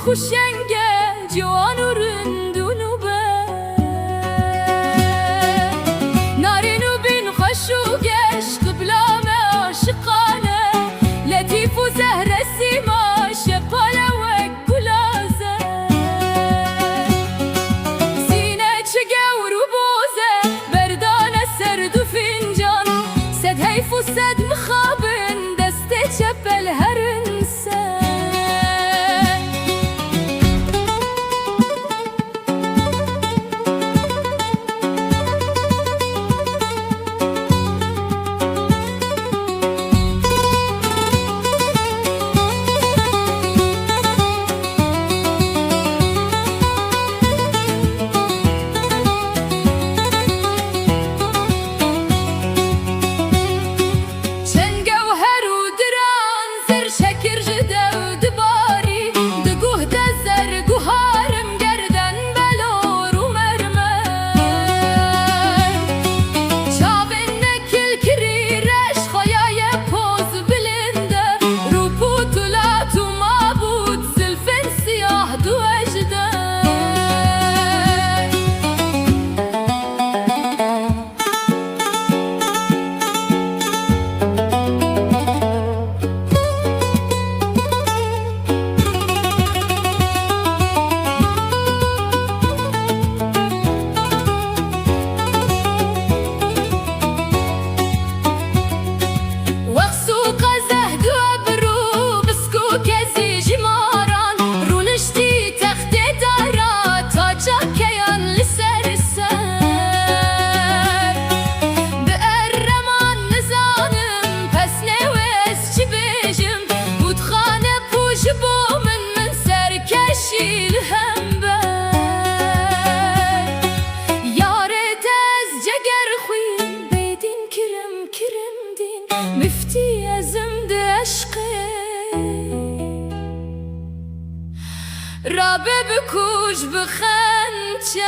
خوشنگه جوان و رندونو به نارینو بین خشوگش قبلام عاشقانه لطیف و زهر سیما شقاله و گلازه سینه چگه و رو بوزه بردانه سرد و فنجان صد حیف و صد مخابن دست چپل هرنسه مفتي أزمد عشقي رابي بكوش بخنشان